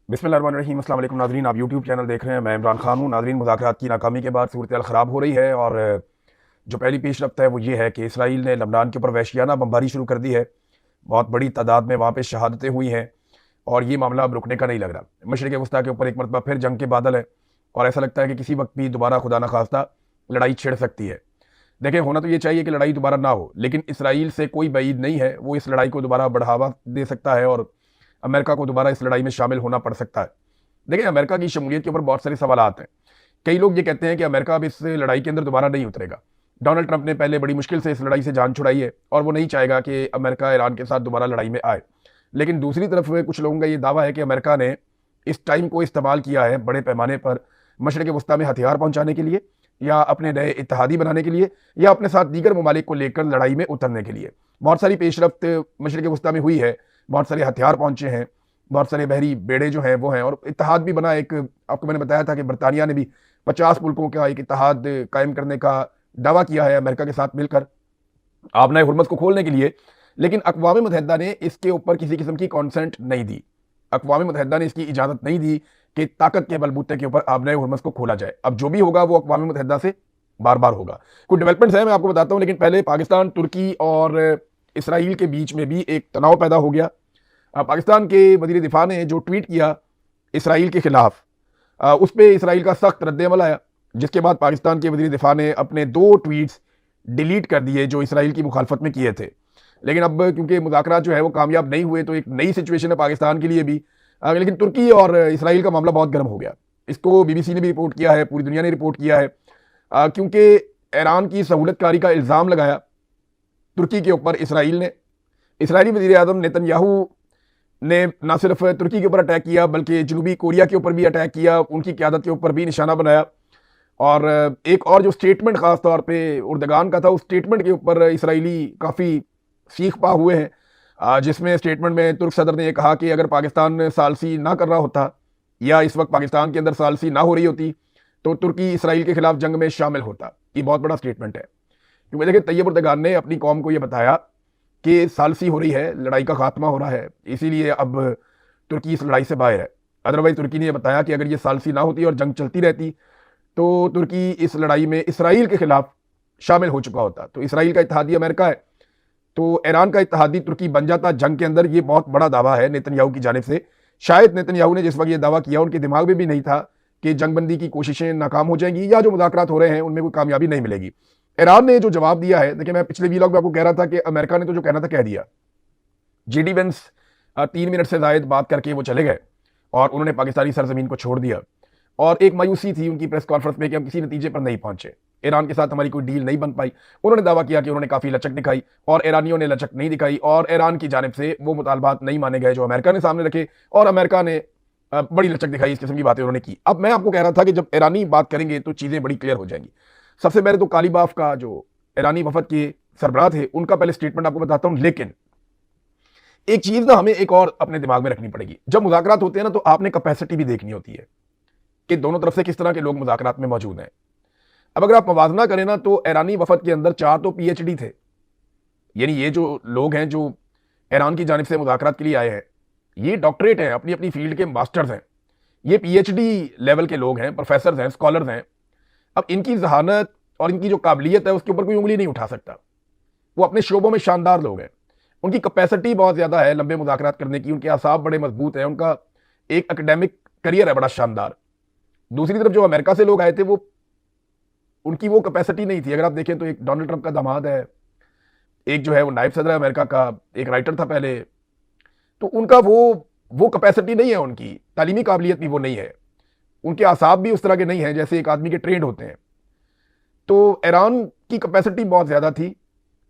बिस्मिल्लाहिर्रहमानिर्रहीम। अस्सलाम वालेकुम नाज़रीन, आप यूट्यूब चैनल देख रहे हैं। मैं इमरान खान हूँ। नाज़रीन, मुज़ाकरात की नाकामी के बाद सूरत हाल ख़राब हो रही है और जो पहली पेशरफ्त है वो ये है कि इसराइल ने लबनान के ऊपर वहशियाना बमबारी शुरू कर दी है। बहुत बड़ी तादाद में वहाँ पे शहादतें हुई हैं और ये मामला अब रुकने का नहीं लग रहा। मशरिक़ वस्ता के ऊपर एक मरतबा फिर जंग के बादल है और ऐसा लगता है कि किसी वक्त भी दोबारा खुदा न खास्ता लड़ाई छिड़ सकती है। देखें, होना तो ये चाहिए कि लड़ाई दोबारा ना हो, लेकिन इसराइल से कोई बईद नहीं है, वो इस लड़ाई को दोबारा बढ़ावा दे सकता है और अमेरिका को दोबारा इस लड़ाई में शामिल होना पड़ सकता है। देखिए, अमेरिका की शमूलियत के ऊपर बहुत सारे सवालात हैं। कई लोग ये कहते हैं कि अमेरिका अब इस लड़ाई के अंदर दोबारा नहीं उतरेगा। डोनाल्ड ट्रंप ने पहले बड़ी मुश्किल से इस लड़ाई से जान छुड़ाई है और वो नहीं चाहेगा कि अमेरिका ईरान के साथ दोबारा लड़ाई में आए। लेकिन दूसरी तरफ कुछ लोगों का ये दावा है कि अमेरिका ने इस टाइम को इस्तेमाल किया है बड़े पैमाने पर मशरिक़ वस्ता में हथियार पहुंचाने के लिए, या अपने नए इत्तेहादी बनाने के लिए, या अपने साथ दीगर ममालिक को लेकर लड़ाई में उतरने के लिए। बहुत सारी पेशरफ्त मशरिक़ वस्ता में हुई है, बहुत सारे हथियार पहुंचे हैं, बहुत सारे बहरी बेड़े जो हैं वो हैं, और इत्तेहाद भी बना। एक आपको मैंने बताया था कि बरतानिया ने भी 50 मुल्कों का एक इत्तेहाद कायम करने का दावा किया है अमेरिका के साथ मिलकर आबनाए हुर्मस को खोलने के लिए। लेकिन अक़वाम मुत्तहिदा ने इसके ऊपर किसी किस्म की कॉन्सेंट नहीं दी। अक़वाम मुत्तहिदा ने इसकी इजाज़त नहीं दी कि ताकत के बलबूते के ऊपर आबनाए हुर्मस को खोला जाए। अब जो भी होगा वो अक़वाम मुत्तहिदा से बार बार होगा। कुछ डेवलपमेंट्स हैं, मैं आपको बताता हूँ, लेकिन पहले पाकिस्तान, तुर्की और इसराइल के बीच में भी एक तनाव पैदा हो गया। पाकिस्तान के वज़ीर दिफा ने जो ट्वीट किया इसराइल के खिलाफ, उस पर इसराइल का सख्त रद्द-ए-अमल आया, जिसके बाद पाकिस्तान के वज़ीर दिफा ने अपने 2 ट्वीट्स डिलीट कर दिए जो इसराइल की मुखालफत में किए थे। लेकिन अब क्योंकि मुज़ाकरात जो है वो कामयाब नहीं हुए, तो एक नई सिचुएशन है पाकिस्तान के लिए भी। लेकिन तुर्की और इसराइल का मामला बहुत गर्म हो गया। इसको BBC ने भी रिपोर्ट किया है, पूरी दुनिया ने रिपोर्ट किया है, क्योंकि ईरान की सहूलतकारी का इल्ज़ाम लगाया तुर्की के ऊपर इसराइल ने। इसराइली वज़ीर आज़म नेतन्याहू ने न सिर्फ तुर्की के ऊपर अटैक किया बल्कि जनूबी कोरिया के ऊपर भी अटैक किया, उनकी क़यादत के ऊपर भी निशाना बनाया। और एक और जो स्टेटमेंट ख़ास तौर पे उर्दगान का था, उस स्टेटमेंट के ऊपर इसराइली काफ़ी सीख पा हुए हैं, जिसमें स्टेटमेंट में तुर्क सदर ने यह कहा कि अगर पाकिस्तान सालसी ना कर रहा होता या इस वक्त पाकिस्तान के अंदर सालसी ना हो रही होती तो तुर्की इसराइल के खिलाफ जंग में शामिल होता। ये बहुत बड़ा स्टेटमेंट है, क्योंकि देखिए तैयब उर्दगान ने अपनी कौम को यह बताया कि सालसी हो रही है, लड़ाई का खात्मा हो रहा है, इसीलिए अब तुर्की इस लड़ाई से बाहर है। अदरवाइज तुर्की ने यह बताया कि अगर ये सालसी ना होती और जंग चलती रहती तो तुर्की इस लड़ाई में इसराइल के खिलाफ शामिल हो चुका होता। तो इसराइल का इत्तेहादी अमेरिका है, तो ईरान का इत्तेहादी तुर्की बन जाता जंग के अंदर। ये बहुत बड़ा दावा है नेतन्याहू की जानिब से। शायद नेतन्याहू ने जिस वक्त ये दावा किया उनके दिमाग में भी नहीं था कि जंगबंदी की कोशिशें नाकाम हो जाएंगी या जो मुज़ाकरात हो रहे हैं उनमें कोई कामयाबी नहीं मिलेगी। ईरान ने जो जवाब दिया है, देखिए मैं पिछले वीलॉग में आपको कह रहा था कि अमेरिका ने तो जो कहना था कह दिया। JD वेंस 3 मिनट से ज़ायद बात करके वो चले गए और उन्होंने पाकिस्तानी सरजमीन को छोड़ दिया। और एक मायूसी थी उनकी प्रेस कॉन्फ्रेंस में कि हम किसी नतीजे पर नहीं पहुंचे, ईरान के साथ हमारी कोई डील नहीं बन पाई। उन्होंने दावा किया कि उन्होंने काफ़ी लचक दिखाई और ईरानियों ने लचक नहीं दिखाई और ईरान की जानिब से वो मुतालबात नहीं माने गए जो अमेरिका ने सामने रखे, और अमेरिका ने बड़ी लचक दिखाई। इस किस्म की बातें उन्होंने की। अब मैं आपको कह रहा था कि जब ईरानी बात करेंगे तो चीज़ें बड़ी क्लियर हो जाएंगी। सबसे पहले तो कालीबाफ का जो ईरानी वफद के सरबराह थे उनका पहले स्टेटमेंट आपको बताता हूं। लेकिन एक चीज़ ना हमें एक और अपने दिमाग में रखनी पड़ेगी। जब मुज़ाकरात होते हैं ना तो आपने कैपेसिटी भी देखनी होती है कि दोनों तरफ से किस तरह के लोग मुज़ाकरात में मौजूद हैं। अब अगर आप मवाजना करें ना तो ईरानी वफद के अंदर 4 तो PhD थे, यानी ये जो लोग हैं जो ईरान की जानिब से मुज़ाकरात के लिए आए हैं, ये डॉक्टरेट हैं, अपनी अपनी फील्ड के मास्टर्स हैं, ये PhD लेवल के लोग हैं, प्रोफेसर हैं, स्कॉलर्स हैं। अब इनकी जहानत और इनकी जो काबिलियत है उसके ऊपर कोई उंगली नहीं उठा सकता। वो अपने शोबों में शानदार लोग हैं, उनकी कैपेसिटी बहुत ज़्यादा है लंबे मुज़ाकरात करने की, उनके आसाब बड़े मजबूत हैं, उनका एक एकेडमिक करियर है बड़ा शानदार। दूसरी तरफ जो अमेरिका से लोग आए थे वो उनकी वो कैपेसिटी नहीं थी। अगर आप देखें तो एक डोनाल्ड ट्रंप का दामाद है, एक जो है वो नायब सदर है अमेरिका का, एक राइटर था पहले, तो उनका वो कैपेसिटी नहीं है, उनकी तालीमी काबिलियत भी वो नहीं है, उनके आसाब भी उस तरह के नहीं हैं जैसे एक आदमी के ट्रेंड होते हैं। तो ईरान की कैपेसिटी बहुत ज़्यादा थी,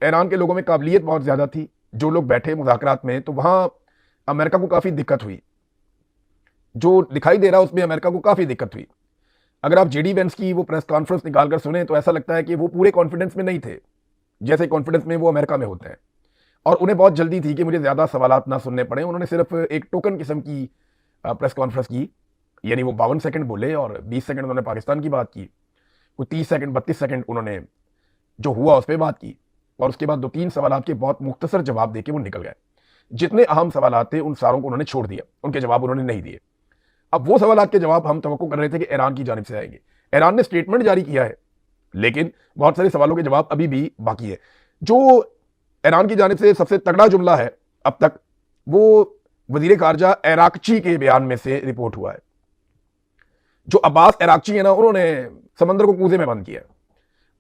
ईरान के लोगों में काबिलियत बहुत ज़्यादा थी। जो लोग बैठे मुज़ाकरात में तो वहाँ अमेरिका को काफ़ी दिक्कत हुई, जो दिखाई दे रहा उसमें अमेरिका को काफ़ी दिक्कत हुई। अगर आप JD वेंस की वो प्रेस कॉन्फ्रेंस निकाल कर सुने तो ऐसा लगता है कि वो पूरे कॉन्फिडेंस में नहीं थे जैसे कॉन्फिडेंस में वो अमेरिका में होते हैं, और उन्हें बहुत जल्दी थी कि मुझे ज़्यादा सवालात ना सुनने पड़े। उन्होंने सिर्फ एक टोकन किस्म की प्रेस कॉन्फ्रेंस की, यानी वो 52 सेकंड बोले और 20 सेकंड उन्होंने पाकिस्तान की बात की, कोई 30 सेकंड 32 सेकंड उन्होंने जो हुआ उस पर बात की, और उसके बाद 2-3 सवालात के बहुत मुख्तसर जवाब देके वो निकल गए। जितने अहम सवालात थे उन सारों को उन्होंने छोड़ दिया, उनके जवाब उन्होंने नहीं दिए। अब वो सवाल के जवाब हम तवक्को कर रहे थे कि ईरान की जानिब से आएंगे। ईरान ने स्टेटमेंट जारी किया है, लेकिन बहुत सारे सवालों के जवाब अभी भी बाकी है। जो ईरान की जानिब से सबसे तगड़ा जुमला है अब तक, वो वजीर खारजा अराक्ची के बयान में से रिपोर्ट हुआ है। जो अब्बास अराक्ची है ना, उन्होंने समंदर को कूजे में बंद किया।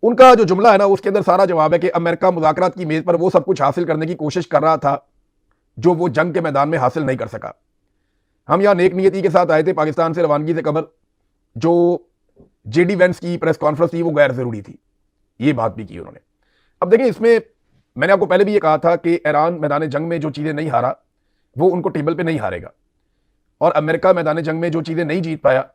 उनका जो जुमला है ना, उसके अंदर सारा जवाब है कि अमेरिका मुज़ाकरात की मेज पर वो सब कुछ हासिल करने की कोशिश कर रहा था जो वो जंग के मैदान में हासिल नहीं कर सका। हम यहाँ नेक नियति के साथ आए थे, पाकिस्तान से रवानगी से कबल जो जेडी वेंस की प्रेस कॉन्फ्रेंस थी वो गैर जरूरी थी, ये बात भी की उन्होंने। अब देखिए, इसमें मैंने आपको पहले भी ये कहा था कि ईरान मैदान जंग में जो चीज़ें नहीं हारा वो उनको टेबल पे नहीं हारेगा, और अमेरिका मैदान जंग में जो चीज़ें नहीं जीत पाया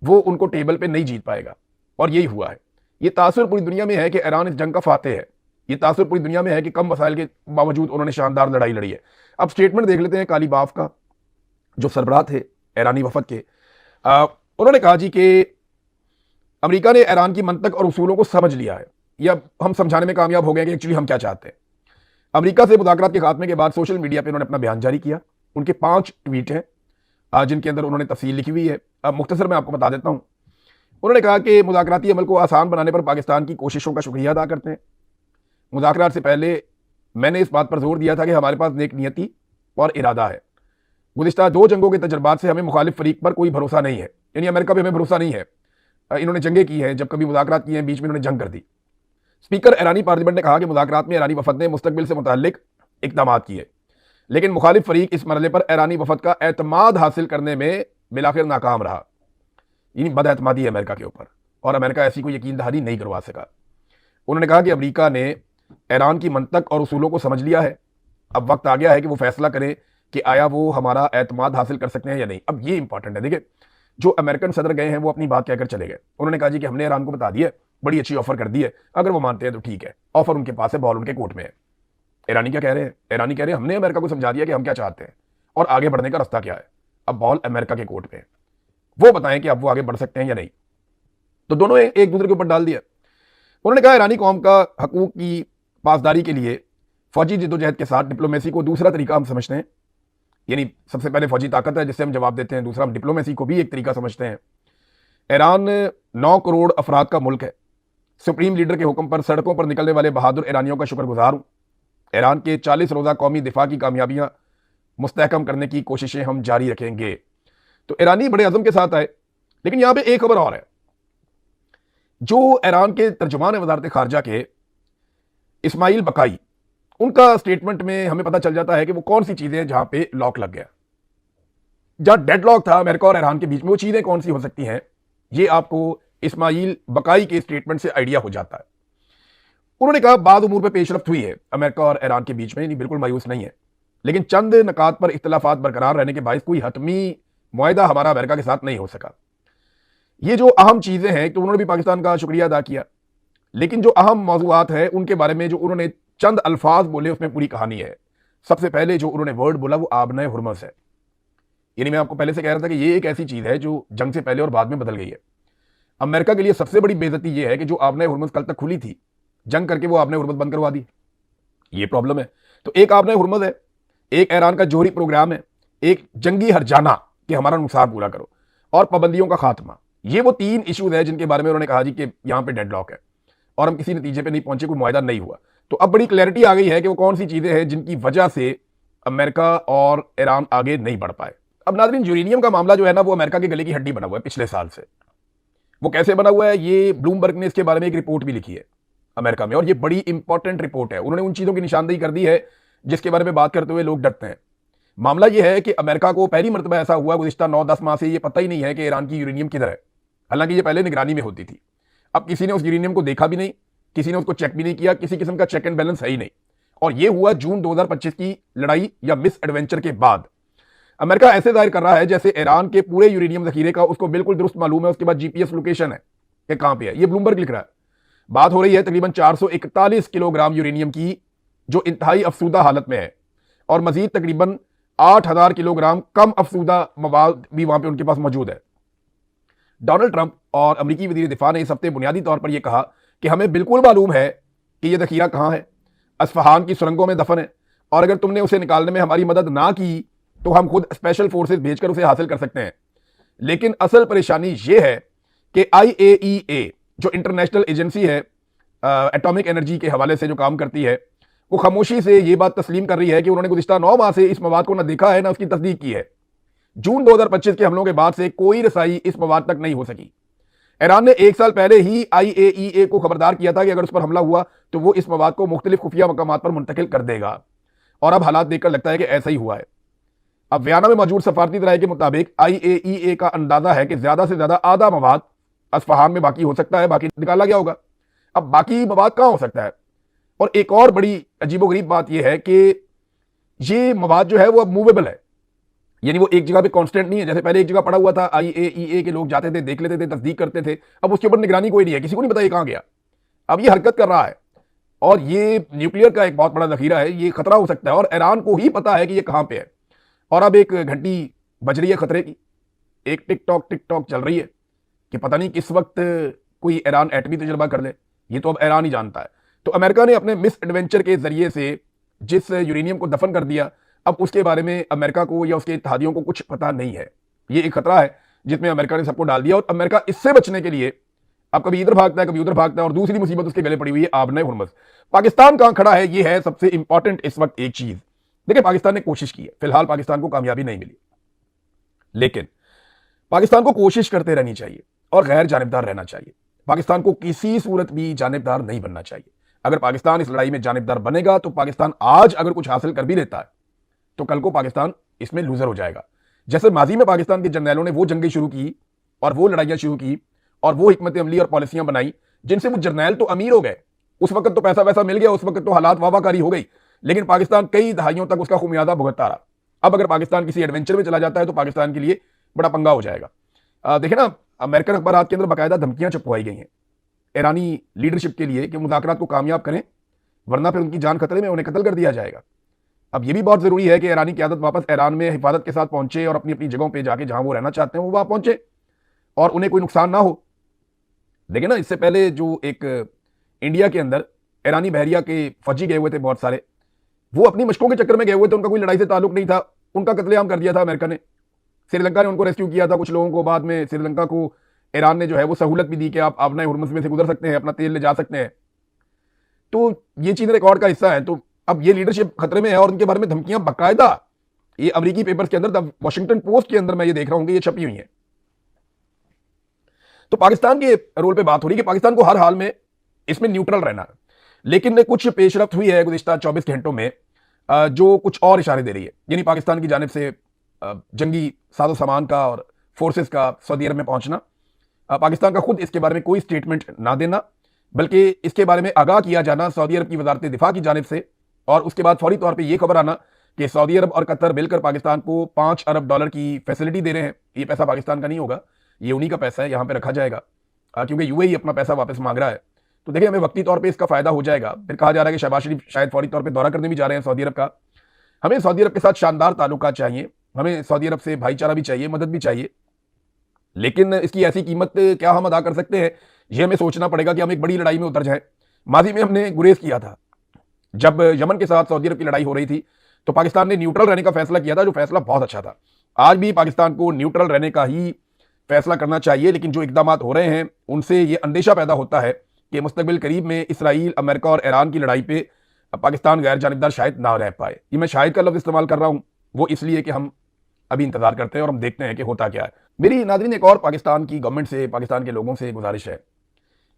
वो उनको टेबल पे नहीं जीत पाएगा, और यही हुआ है। ये तासुर पूरी दुनिया में है कि ईरान इस जंग का फातेह है। ये तासुर पूरी दुनिया में है कि कम वसाइल के बावजूद उन्होंने शानदार लड़ाई लड़ी है। अब स्टेटमेंट देख लेते हैं काली बाफ का, जो सरबराह थे ईरानी वफद के। उन्होंने कहा जी कि अमेरिका ने ईरान की मंतक और उसूलों को समझ लिया है, या हम समझाने में कामयाब हो गए कि एक्चुअली हम क्या चाहते हैं। अमेरिका से मुज़ाकरात के खात्मे के बाद सोशल मीडिया पर उन्होंने अपना बयान जारी किया। उनके 5 ट्वीट हैं जिनके अंदर उन्होंने तफसील लिखी हुई है। अब मुख्तसर मैं आपको बता देता हूँ। उन्होंने कहा कि मुज़ाकराती अमल को आसान बनाने पर पाकिस्तान की कोशिशों का शुक्रिया अदा करते हैं। मुज़ाकरात से पहले मैंने इस बात पर जोर दिया था कि हमारे पास नेक नियति और इरादा है। गुज़िश्ता 2 जंगों के तजर्बात से हमें मुखालिफ फरीक पर कोई भरोसा नहीं है, यानी अमेरिका पर हमें भरोसा नहीं है। इन्होंने जंगें की हैं, जब कभी मुज़ाकरात किए हैं बीच में इन्होंने जंग कर दी। स्पीकर ईरानी पार्लियामेंट ने कहा कि मुज़ाकरात में ईरानी वफद ने मुस्तकबिल से मुताल्लिक इक़दामात किए, लेकिन मुखालिफ फरीक इस मरहले पर ईरानी वफद का एतमाद हासिल करने में बिलाखिर नाकाम रहा। यानी बदएतमादी है अमेरिका के ऊपर, और अमेरिका ऐसी कोई यकीन दहानी नहीं करवा सका। उन्होंने कहा कि अमेरिका ने ईरान की मंतक और उसूलों को समझ लिया है, अब वक्त आ गया है कि वो फैसला करें कि आया वो हमारा एतमाद हासिल कर सकते हैं या नहीं। अब ये इंपॉर्टेंट है। देखिए, जो अमेरिकन सदर गए हैं वो अपनी बात कहकर चले गए। उन्होंने कहा जी कि हमने ईरान को बता दिया, बड़ी अच्छी ऑफर कर दी है, अगर वो मानते हैं तो ठीक है। ऑफर उनके पास है, बॉल उनके कोर्ट में है। ईरानी क्या कह रहे हैं? ईरानी कह रहे हैं हमने अमेरिका को समझा दिया कि हम क्या चाहते हैं और आगे बढ़ने का रास्ता क्या है। अब बॉल अमेरिका के कोर्ट पे है, वो बताएं कि अब वो आगे बढ़ सकते हैं या नहीं। तो दोनों एक दूसरे के ऊपर डाल दिया। उन्होंने कहा ईरानी कौम का हकूक की पासदारी के लिए फौजी जिद्दोजहद के साथ डिप्लोमेसी को दूसरा तरीका हम समझते हैं। यानी सबसे पहले फौजी ताकत है जिससे हम जवाब देते हैं, दूसरा हम डिप्लोमेसी को भी एक तरीका समझते हैं। ईरान 9 करोड़ अफराद का मुल्क है। सुप्रीम लीडर के हुक्म पर सड़कों पर निकलने वाले बहादुर ईरानियों का शुक्रगुजार हूँ। ईरान के 40 रोज़ा कौमी दिफा की कामयाबियां मुस्तहकम करने की कोशिशें हम जारी रखेंगे। तो ईरानी बड़े अज़म के साथ आए। लेकिन यहां पे एक खबर और है। जो ईरान के तर्जुमान है वजारत खारजा के, इस्माइल बकाई, उनका स्टेटमेंट में हमें पता चल जाता है कि वो कौन सी चीजें हैं जहां पे लॉक लग गया, जहां डेडलॉक था अमेरिका और ईरान के बीच में, वो चीजें कौन सी हो सकती हैं, ये आपको इस्माइल बकाई के स्टेटमेंट से आइडिया हो जाता है। उन्होंने कहा बाद उमूर पर पेशरफ्त हुई है अमेरिका और ईरान के बीच में, बिल्कुल मायूस नहीं है, लेकिन चंद नकात पर इख्तलाफात बरकरार रहने के बायस कोई हतमी मुआहदा हमारा अमेरिका के साथ नहीं हो सका। ये जो अहम चीजें हैं, तो उन्होंने भी पाकिस्तान का शुक्रिया अदा किया, लेकिन जो अहम मौजूआत है उनके बारे में जो उन्होंने चंद अल्फाज बोले उसमें पूरी कहानी है। सबसे पहले जो उन्होंने वर्ड बोला वो आबने हुर्मस है। यानी मैं आपको पहले से कह रहा था कि ये एक ऐसी चीज है जो जंग से पहले और बाद में बदल गई है। अमेरिका के लिए सबसे बड़ी बेइज्जती ये है कि जो आबने हुर्मस कल तक खुली थी, जंग करके वो आबने हुर्मस बंद करवा दी। ये प्रॉब्लम है। तो एक आबने हुर्मस है, एक ईरान का जोहरी प्रोग्राम है, एक जंगी हरजाना कि हमारा नुकसान पूरा करो, और पाबंदियों का खात्मा। ये वो 3 इश्यूज है जिनके बारे में उन्होंने कहा जी कि यहां पे डेडलॉक है और हम किसी नतीजे पे नहीं पहुंचे, कोई मुआहदा नहीं हुआ। तो अब बड़ी क्लैरिटी आ गई है कि वो कौन सी चीजें हैं जिनकी वजह से अमेरिका और ईरान आगे नहीं बढ़ पाए। अब नाज़रीन, यूरेनियम का मामला जो है ना, वो अमेरिका के गले की हड्डी बना हुआ है पिछले साल से। वो कैसे बना हुआ है, ये ब्लूमबर्ग ने इसके बारे में एक रिपोर्ट भी लिखी है अमेरिका में, और ये बड़ी इंपॉर्टेंट रिपोर्ट है। उन्होंने उन चीजों की निशानदेही कर दी है जिसके बारे में बात करते हुए लोग डरते हैं। मामला यह है कि अमेरिका को पहली मरतबा ऐसा हुआ गुज़िश्ता 9-10 माह से ये पता ही नहीं है कि ईरान की यूरेनियम किधर है, हालांकि ये पहले निगरानी में होती थी। अब किसी ने उस यूरेनियम को देखा भी नहीं, किसी ने उसको चेक भी नहीं किया, किसी किस्म का चेक एंड बैलेंस है ही नहीं। और ये हुआ जून 2025 की लड़ाई या मिस एडवेंचर के बाद। अमेरिका ऐसे जाहिर कर रहा है जैसे ईरान के पूरे यूरेनियम जखीरे का उसको बिल्कुल दुरुस्त मालूम है, उसके बाद जीपीएस लोकेशन है कि कहां पे है। ये ब्लूमबर्ग लिख रहा है। बात हो रही है तकरीबन 441 किलोग्राम यूरेनियम की, जो इंतहाई अफसूदा हालत में है, और मजीद तकरीबन 8000 किलोग्राम कम अफसूदा मवाद भी वहां पे उनके पास मौजूद है। डोनाल्ड ट्रंप और अमेरिकी वज़ीर दिफा ने इस हफ्ते बुनियादी तौर पर यह कहा कि हमें बिल्कुल मालूम है कि यह जखीरा कहां है, अस्फहान की सुरंगों में दफन है, और अगर तुमने उसे निकालने में हमारी मदद ना की तो हम खुद स्पेशल फोर्सेस भेजकर उसे हासिल कर सकते हैं। लेकिन असल परेशानी ये है कि IAEA जो इंटरनेशनल एजेंसी है एटॉमिक एनर्जी के हवाले से जो काम करती है, वो खामोशी से ये बात तस्लीम कर रही है कि उन्होंने गुज़िश्ता 9 माह से इस मवाद को ना देखा है ना उसकी तस्दीक की है। जून 2025 के हमलों के बाद से कोई रसाई इस मवाद तक नहीं हो सकी। ईरान ने 1 साल पहले ही IAEA को खबरदार किया था कि अगर उस पर हमला हुआ तो वो इस मवाद को मुख्तलिफ खुफिया मकामात पर मुंतकिल कर देगा, और अब हालात देखकर लगता है कि ऐसा ही हुआ है। अब वियना में मौजूद सफारती राय के मुताबिक IAEA का अंदाजा है कि ज्यादा से ज्यादा आधा मवाद अस्फहान में बाकी हो सकता है, बाकी निकाला गया होगा। अब बाकी मवाद कहां हो सकता है? और एक और बड़ी अजीबोगरीब बात यह है कि ये मवाद जो है वो अब मूवेबल है, यानी वो एक जगह पे कांस्टेंट नहीं है। जैसे पहले एक जगह पड़ा हुआ था, IAEA के लोग जाते थे, देख लेते थे, तस्दीक करते थे, अब उसके ऊपर निगरानी कोई नहीं है, किसी को नहीं पता ये कहां गया। अब ये हरकत कर रहा है और ये न्यूक्लियर का एक बहुत बड़ा जखीरा है, ये खतरा हो सकता है और ईरान को ही पता है कि ये कहां पे है। और अब एक घंटी बज रही है खतरे की, एक टिक टॉक चल रही है कि पता नहीं किस वक्त कोई ईरान एटमी तजर्बा कर ले, ये तो अब ईरान ही जानता है। तो अमेरिका ने अपने मिस एडवेंचर के जरिए से जिस यूरेनियम को दफन कर दिया, अब उसके बारे में अमेरिका को या उसके इत्तेहादियों को कुछ पता नहीं है। ये एक खतरा है जिसमें अमेरिका ने सबको डाल दिया, और अमेरिका इससे बचने के लिए अब कभी इधर भागता है, कभी उधर भागता है, और दूसरी मुसीबत उसके गले पड़ी हुई है, आबने हुर्मुज़। पाकिस्तान कहां खड़ा है, ये है सबसे इंपॉर्टेंट इस वक्त एक चीज। देखिए, पाकिस्तान ने कोशिश की है, फिलहाल पाकिस्तान को कामयाबी नहीं मिली, लेकिन पाकिस्तान को कोशिश करते रहनी चाहिए और गैर जानिबदार रहना चाहिए। पाकिस्तान को किसी सूरत भी जानिबदार नहीं बनना चाहिए। अगर पाकिस्तान इस लड़ाई में जानिबदार बनेगा तो पाकिस्तान आज अगर कुछ हासिल कर भी लेता है तो कल को पाकिस्तान इसमें लूजर हो जाएगा। जैसे माजी में पाकिस्तान के जर्नैलों ने वो जंगें शुरू की और वो लड़ाइयां शुरू की और वो हिकमत अमली और पॉलिसियां बनाई जिनसे वो जर्नैल तो अमीर हो गए, उस वक्त तो पैसा वैसा मिल गया, उस वक्त तो हालात वाहवाकारी हो गई, लेकिन पाकिस्तान कई दहाइयों तक उसका खुमियादा भुगतता रहा। अब अगर पाकिस्तान किसी एडवेंचर में चला जाता है तो पाकिस्तान के लिए बड़ा पंगा हो जाएगा। देखे ना, अमेरिकन अखबारात के अंदर बाकायदा धमकियां छपवाई गई हैं ईरानी लीडरशिप के लिए कि मुज़ाकरात को कामयाब करें, वरना फिर उनकी जान खतरे में, उन्हें कत्ल कर दिया जाएगा। अब यह भी बहुत जरूरी है कि ईरानी क़यादत वापस ईरान में हिफाजत के साथ पहुंचे और अपनी अपनी जगहों पर जाके जहां वो रहना चाहते हैं वो वहां पहुंचे और उन्हें कोई नुकसान ना हो। देखिए ना, इससे पहले जो एक इंडिया के अंदर ईरानी बहरिया के फौजी गए हुए थे बहुत सारे, वो अपनी मशकों के चक्कर में गए हुए थे, उनका कोई लड़ाई से ताल्लुक नहीं था, उनका कत्लेआम कर दिया था अमेरिका ने। श्रीलंका ने उनको रेस्क्यू किया था कुछ लोगों को, बाद में श्रीलंका को ईरान ने जो है वो सहूलत भी दी कि आप आबना हुर्मुज़ में से गुजर सकते हैं, अपना तेल ले जा सकते हैं। तो ये चीज रिकॉर्ड का हिस्सा है। तो अब ये लीडरशिप खतरे में है और उनके बारे में धमकियां बाकायदा ये अमेरिकी पेपर्स के अंदर, द वॉशिंगटन पोस्ट के अंदर मैं ये देख रहा हूं कि ये छपी हुई है। तो पाकिस्तान के रोल पे बात हो रही है कि पाकिस्तान को हर हाल में इसमें न्यूट्रल रहना है, लेकिन कुछ पेशरफ्त हुई है गुज़िश्ता 24 घंटों में जो कुछ और इशारे दे रही है। यानी पाकिस्तान की जानिब से जंगी साजो सामान का और फोर्सेस का सऊदी अरब में पहुंचना, पाकिस्तान का खुद इसके बारे में कोई स्टेटमेंट ना देना, बल्कि इसके बारे में आगाह किया जाना सऊदी अरब की वजारत दिफा की जानिब से, और उसके बाद फौरी तौर पे ये खबर आना कि सऊदी अरब और कतर मिलकर पाकिस्तान को $5 अरब की फैसिलिटी दे रहे हैं। ये पैसा पाकिस्तान का नहीं होगा, ये उन्हीं का पैसा है, यहाँ पे रखा जाएगा क्योंकि UAE अपना पैसा वापस मांग रहा है। तो देखिए, हमें वक्ती तौर पर इसका फायदा हो जाएगा। फिर कहा जा रहा है कि शहबाज शरीफ शायद फौरी तौर पर दौरा करने भी जा रहे हैं सऊदी अरब का। हमें सऊदी अरब के साथ शानदार ताल्लुकात चाहिए, हमें सऊदी अरब से भाईचारा भी चाहिए, मदद भी चाहिए, लेकिन इसकी ऐसी कीमत क्या हम अदा कर सकते हैं, यह हमें सोचना पड़ेगा कि हम एक बड़ी लड़ाई में उतर जाएं। माजी में हमने गुरेज किया था, जब यमन के साथ सऊदी अरब की लड़ाई हो रही थी तो पाकिस्तान ने न्यूट्रल रहने का फैसला किया था, जो फैसला बहुत अच्छा था। आज भी पाकिस्तान को न्यूट्रल रहने का ही फैसला करना चाहिए, लेकिन जो इकदाम हो रहे हैं उनसे ये अंदेशा पैदा होता है कि मुस्तकबिल करीब में इसराइल, अमेरिका और ईरान की लड़ाई पे पाकिस्तान गैर जानिबदार शायद ना रह पाए। ये मैं शायद का लफ्ज़ इस्तेमाल कर रहा हूँ, वो इसलिए कि हम अभी इंतजार करते हैं और हम देखते हैं कि होता क्या है। मेरी नाज़रीन एक और पाकिस्तान की गवर्नमेंट से, पाकिस्तान के लोगों से गुजारिश है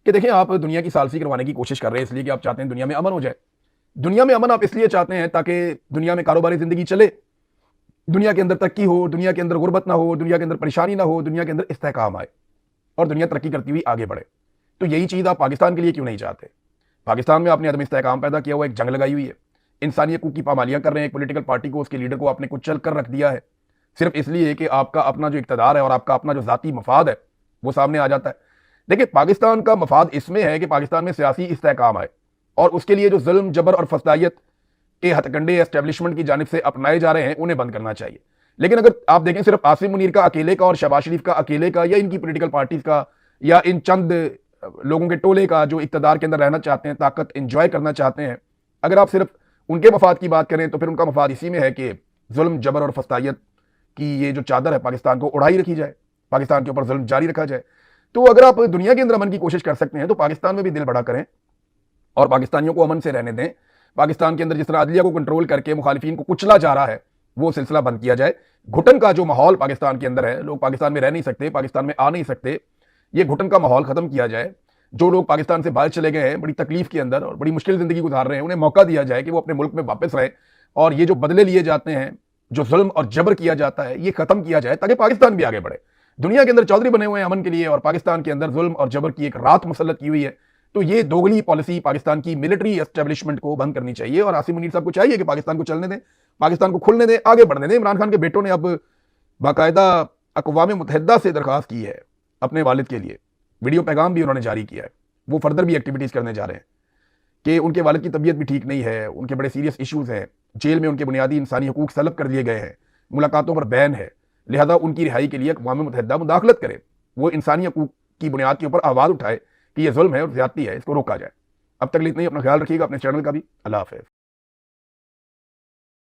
कि देखिए, आप दुनिया की सालसी करवाने की कोशिश कर रहे हैं इसलिए कि आप चाहते हैं दुनिया में अमन हो जाए। दुनिया में अमन आप इसलिए चाहते हैं ताकि दुनिया में कारोबारी जिंदगी चले, दुनिया के अंदर तरक्की हो, दुनिया के अंदर गुर्बत ना हो, दुनिया के अंदर परेशानी ना हो, दुनिया के अंदर इस्तेहकाम आए और दुनिया तरक्की करती हुई आगे बढ़े। तो यही चीज़ आप पाकिस्तान के लिए क्यों नहीं चाहते? पाकिस्तान में आपने अदम इस्तेहकाम पैदा किया हुआ, एक जंग लगाई हुई है, इंसानियत की पामालियाँ कर रहे हैं, एक पोलिटिकल पार्टी को, उसके लीडर को आपने कुचल कर रख दिया है, सिर्फ इसलिए कि आपका अपना जो इक़्तिदार है और आपका अपना जो ज़ाती मफाद है वो सामने आ जाता है। देखिए, पाकिस्तान का मफाद इसमें है कि पाकिस्तान में सियासी इस्तेहकाम आए और उसके लिए जो जुल्म, जबर और फसादियत के हथकंडे एस्टेब्लिशमेंट की जानिब से अपनाए जा रहे हैं उन्हें बंद करना चाहिए। लेकिन अगर आप देखें सिर्फ आसिम मुनीर का अकेले का और शहबाज शरीफ का अकेले का, या इनकी पोलिटिकल पार्टीज का, या इन चंद लोगों के टोले का जो इक़्तिदार के अंदर रहना चाहते हैं, ताकत इंजॉय करना चाहते हैं, अगर आप सिर्फ उनके मफाद की बात करें तो फिर उनका मफाद इसी में है कि जुल्म, जबर और फसादियत की ये जो चादर है पाकिस्तान को उड़ाई रखी जाए। पाकिस्तान के ऊपर जुल्म जारी रखा जाए। तो अगर आप दुनिया के अंदर अमन की कोशिश कर सकते हैं तो पाकिस्तान में भी दिल बड़ा करें और पाकिस्तानियों को अमन से रहने दें। पाकिस्तान के अंदर जिस तरह अदलिया को कंट्रोल करके मुखालिफिन को कुचला जा रहा है वो सिलसिला बंद किया जाए। घुटन का जो माहौल पाकिस्तान के अंदर है, लोग पाकिस्तान में रह नहीं सकते, पाकिस्तान में आ नहीं सकते, ये घुटन का माहौल खत्म किया जाए। जो लोग पाकिस्तान से बाहर चले गए हैं बड़ी तकलीफ के अंदर और बड़ी मुश्किल जिंदगी गुजार रहे हैं, उन्हें मौका दिया जाए कि वो अपने मुल्क में वापस रहें और ये जो बदले लिए जाते हैं, जो जुल्म और जबर किया जाता है, ये खत्म किया जाए ताकि पाकिस्तान भी आगे बढ़े। दुनिया के अंदर चौधरी बने हुए हैं अमन के लिए और पाकिस्तान के अंदर जुल्म और जबर की एक रात मुसल्लत की हुई है। तो ये दोगली पॉलिसी पाकिस्तान की मिलिट्री एस्टेब्लिशमेंट को बंद करनी चाहिए और आसिम मुनीर साहब को चाहिए कि पाकिस्तान को चलने दें, पाकिस्तान को खुलने दें, आगे बढ़ने दें। इमरान खान के बेटों ने अब बाकायदा अक़वाम मुत्तहिदा से दरख्वास्त की है अपने वालिद के लिए, वीडियो पैगाम भी उन्होंने जारी किया है। वो फर्दर भी एक्टिविटीज़ करने जा रहे हैं कि उनके वालिद की तबीयत भी ठीक नहीं है, उनके बड़े सीरियस इश्यूज़ हैं, जेल में उनके बुनियादी इंसानी हकूक़ सलब कर दिए गए हैं, मुलाकातों पर बैन है, लिहाजा उनकी रिहाई के लिए अक़वाम मुत्तहिदा मुदाखलत करे, वो इंसानी हकूक़ की बुनियाद के ऊपर आवाज़ उठाए कि यह जुल्म है और ज़्यादती है, इसको रोका जाए। अब तक इतना ही, अपना ख्याल रखिएगा, अपने चैनल का भी। अल्लाह हाफ़िज़।